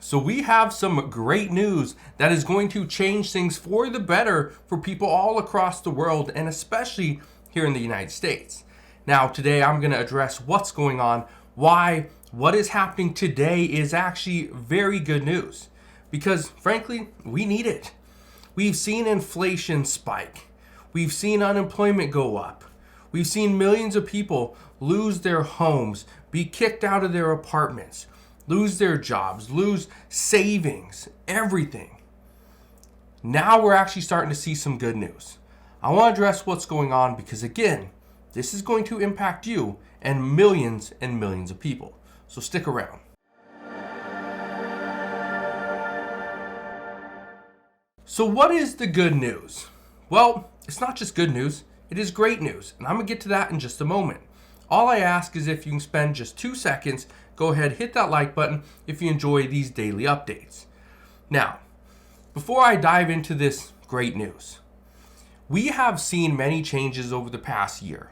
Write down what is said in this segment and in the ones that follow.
So we have some great news that is going to change things for the better for people all across the world, and especially here in the United States. Now, today I'm going to address what's going on, why what is happening today is actually very good news. Because frankly, we need it. We've seen inflation spike. We've seen unemployment go up. We've seen millions of people lose their homes, be kicked out of their apartments, lose their jobs, lose savings, everything. Now we're actually starting to see some good news. I want to address what's going on because, again, this is going to impact you and millions of people. So stick around. So what is the good news? Well, it's not just good news, it is great news. And I'm going to get to that in just a moment. All I ask is if you can spend just 2 seconds, go ahead, hit that like button if you enjoy these daily updates. Now, before I dive into this great news, we have seen many changes over the past year.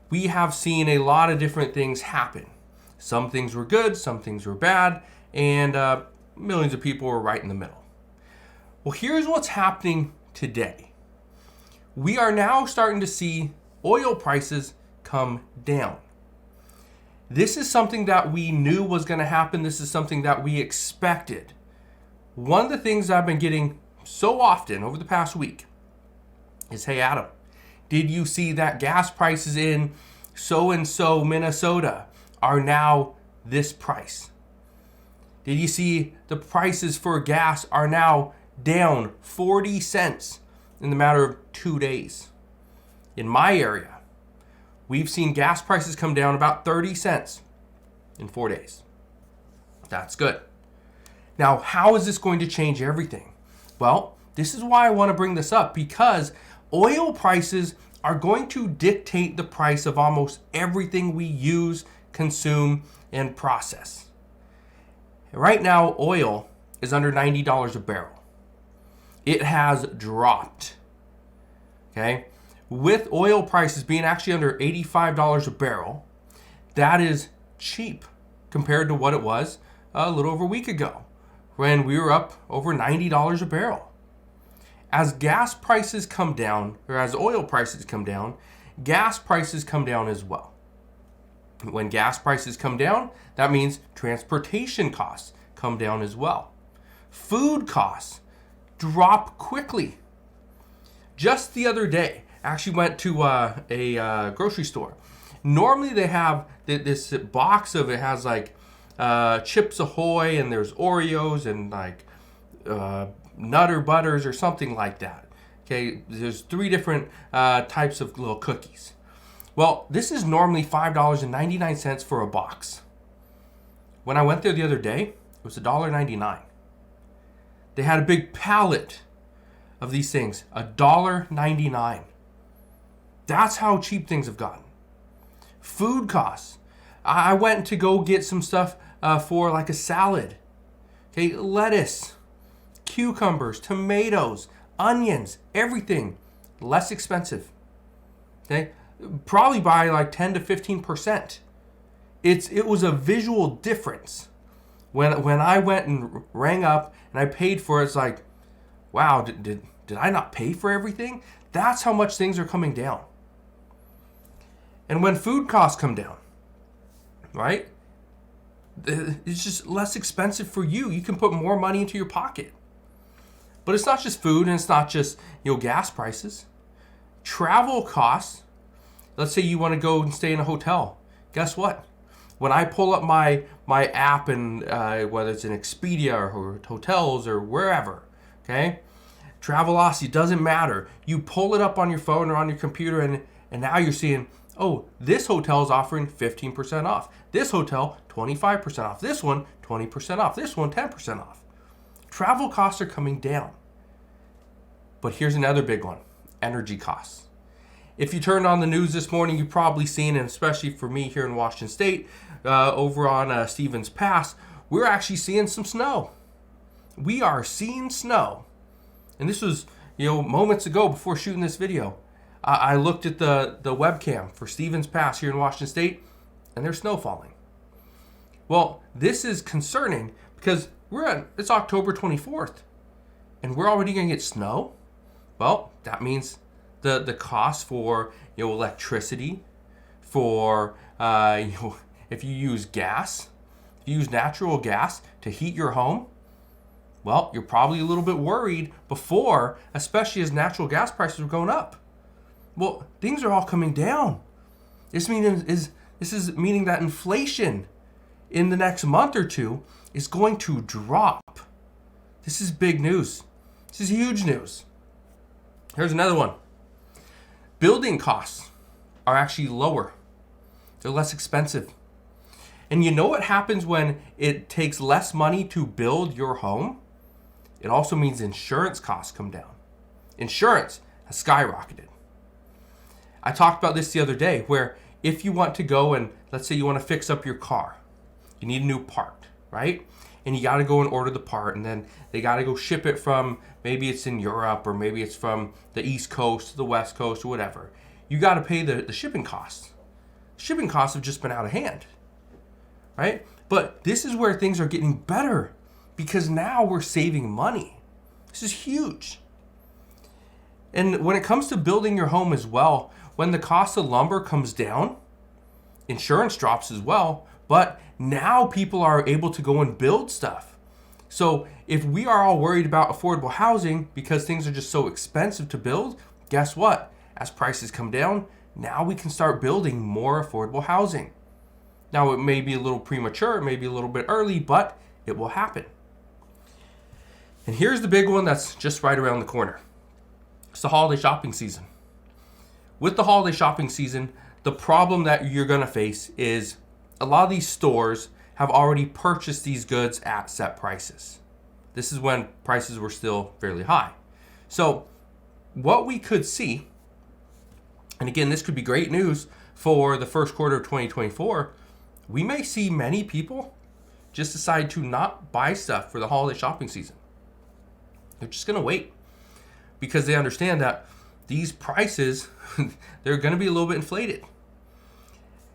We have seen a lot of different things happen. Some things were good, some things were bad, and millions of people were right in the middle. Well, here's what's happening today. We are now starting to see oil prices come down. This is something that we knew was going to happen. This is something that we expected. One of the things I've been getting so often over the past week is, hey Adam, did you see that gas prices in so-and-so Minnesota are now this price? Did you see the prices for gas are now down 40 cents in the matter of 2 days? In my area, we've seen gas prices come down about 30 cents in 4 days. That's good. Now, how is this going to change everything? Well, this is why I want to bring this up, because oil prices are going to dictate the price of almost everything we use, consume, and process. Right now, oil is under $90 a barrel. It has dropped. Okay? With oil prices being actually under $85 a barrel, that is cheap compared to what it was a little over a week ago when we were up over $90 a barrel. As gas prices come down, or as oil prices come down, gas prices come down as well. When gas prices come down, that means transportation costs come down as well. Food costs drop quickly. Just the other day, I actually went to a grocery store. Normally they have this box of, it has like Chips Ahoy, and there's Oreos and like Nutter Butters or something like that. Okay, there's 3 different types of little cookies. Well, this is normally $5.99 for a box. When I went there the other day, it was $1.99. They had a big pallet of these things, $1.99. That's how cheap things have gotten. Food costs. I went to go get some stuff for like a salad. Okay, lettuce, cucumbers, tomatoes, onions, everything less expensive. Okay, probably by like 10 to 15%. It was a visual difference. When I went and rang up and I paid for it, it's like, wow, did I not pay for everything? That's how much things are coming down. And when food costs come down, right? It's just less expensive for you. You can put more money into your pocket. But it's not just food, and it's not just, gas prices. Travel costs. Let's say you want to go and stay in a hotel. Guess what? When I pull up my app, and whether it's in Expedia or hotels or wherever, okay? Travelocity, doesn't matter. You pull it up on your phone or on your computer, and now you're seeing, oh, this hotel is offering 15% off. This hotel, 25% off. This one, 20% off. This one, 10% off. Travel costs are coming down. But here's another big one, energy costs. If you turned on the news this morning, you've probably seen, and especially for me here in Washington State, over on Stevens Pass, we're actually seeing some snow. We are seeing snow. And this was, moments ago before shooting this video. I looked at the webcam for Stevens Pass here in Washington State, and there's snow falling. Well, this is concerning because It's October 24th, and we're already going to get snow. Well, that means the cost for electricity, for if you use gas, if you use natural gas to heat your home, well, you're probably a little bit worried before, especially as natural gas prices were going up. Well, things are all coming down. This is meaning that inflation in the next month or two is going to drop. This is big news. This is huge news. Here's another one. Building costs are actually lower. They're less expensive. And you know what happens when it takes less money to build your home? It also means insurance costs come down. Insurance has skyrocketed. I talked about this the other day, where if you want to go and let's say you want to fix up your car, you need a new part, right? And you got to go and order the part, and then they got to go ship it from, maybe it's in Europe, or maybe it's from the East Coast to the West Coast or whatever. You got to pay the shipping costs. Shipping costs have just been out of hand, right? But this is where things are getting better, because now we're saving money. This is huge. And when it comes to building your home as well, when the cost of lumber comes down, insurance drops as well, but now people are able to go and build stuff. So if we are all worried about affordable housing because things are just so expensive to build, guess what? As prices come down, now we can start building more affordable housing. Now it may be a little premature, it may be a little bit early, but it will happen. And here's the big one that's just right around the corner. It's the holiday shopping season. With the holiday shopping season, the problem that you're going to face is a lot of these stores have already purchased these goods at set prices. This is when prices were still fairly high. So what we could see, and again, this could be great news for the first quarter of 2024, we may see many people just decide to not buy stuff for the holiday shopping season. They're just going to wait because they understand that these prices, they're going to be a little bit inflated.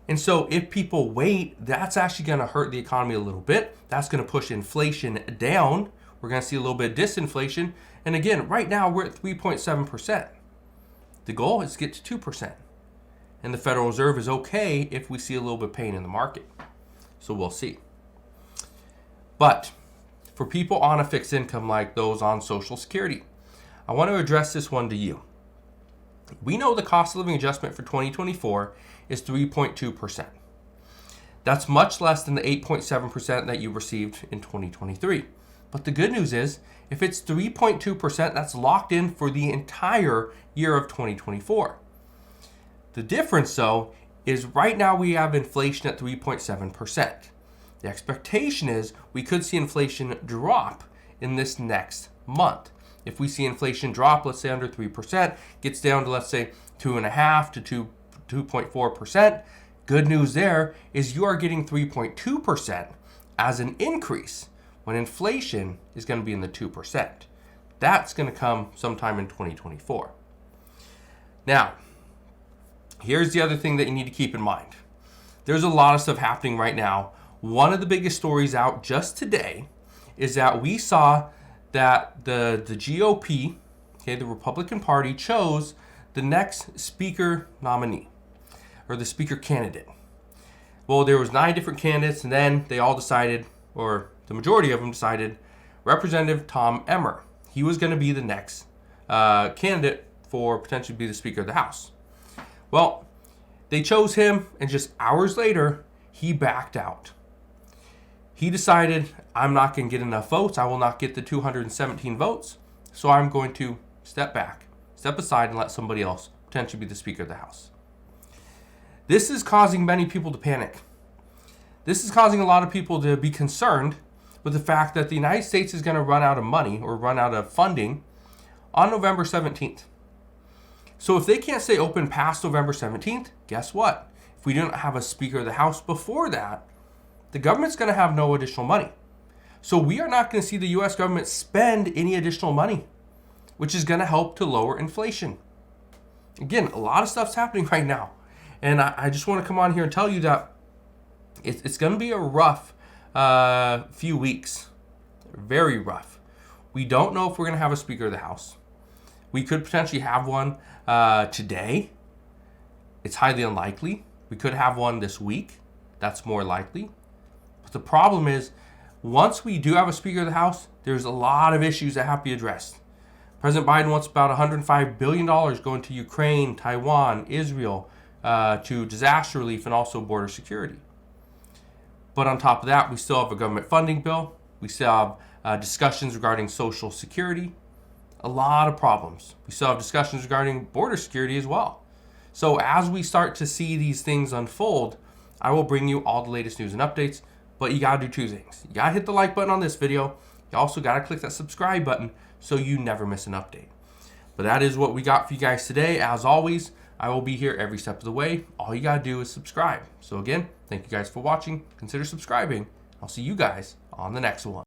And so if people wait, that's actually going to hurt the economy a little bit. That's going to push inflation down. We're going to see a little bit of disinflation. And again, right now we're at 3.7%. The goal is to get to 2%. And the Federal Reserve is okay if we see a little bit of pain in the market. So we'll see. But for people on a fixed income like those on Social Security, I want to address this one to you. We know the cost of living adjustment for 2024 is 3.2%. That's much less than the 8.7% that you received in 2023. But the good news is, if it's 3.2%, that's locked in for the entire year of 2024. The difference, though, is right now we have inflation at 3.7%. The expectation is we could see inflation drop in this next month. If we see inflation drop, let's say under 3%, gets down to, let's say, 2.5% to 2.4%, good news there is you are getting 3.2% as an increase when inflation is going to be in the 2%. That's going to come sometime in 2024. Now, here's the other thing that you need to keep in mind. There's a lot of stuff happening right now. One of the biggest stories out just today is that we saw that the GOP, okay, the Republican Party, chose the next speaker nominee, or the speaker candidate. Well, there was 9 different candidates, and then they all decided, or the majority of them decided, Representative Tom Emmer. He was going to be the next candidate for potentially be the Speaker of the House. Well, they chose him, and just hours later, he backed out. He decided, I'm not going to get enough votes. I will not get the 217 votes. So I'm going to step back, step aside, and let somebody else potentially be the Speaker of the House. This is causing many people to panic. This is causing a lot of people to be concerned with the fact that the United States is going to run out of money or run out of funding on November 17th. So if they can't stay open past November 17th, guess what? If we don't have a Speaker of the House before that, the government's going to have no additional money. So we are not going to see the U.S. government spend any additional money, which is going to help to lower inflation. Again, a lot of stuff's happening right now. And I just want to come on here and tell you that it's going to be a rough few weeks. very rough. We don't know if we're going to have a Speaker of the House. We could potentially have one today. It's highly unlikely. We could have one this week. That's more likely. But the problem is, once we do have a Speaker of the House, there's a lot of issues that have to be addressed. President Biden wants about $105 billion going to Ukraine, Taiwan, Israel, to disaster relief and also border security. But on top of that, we still have a government funding bill. We still have discussions regarding Social Security. A lot of problems. We still have discussions regarding border security as well. So as we start to see these things unfold, I will bring you all the latest news and updates. But you got to do two things. You got to hit the like button on this video. You also got to click that subscribe button so you never miss an update. But that is what we got for you guys today. As always, I will be here every step of the way. All you got to do is subscribe. So again, thank you guys for watching. Consider subscribing. I'll see you guys on the next one.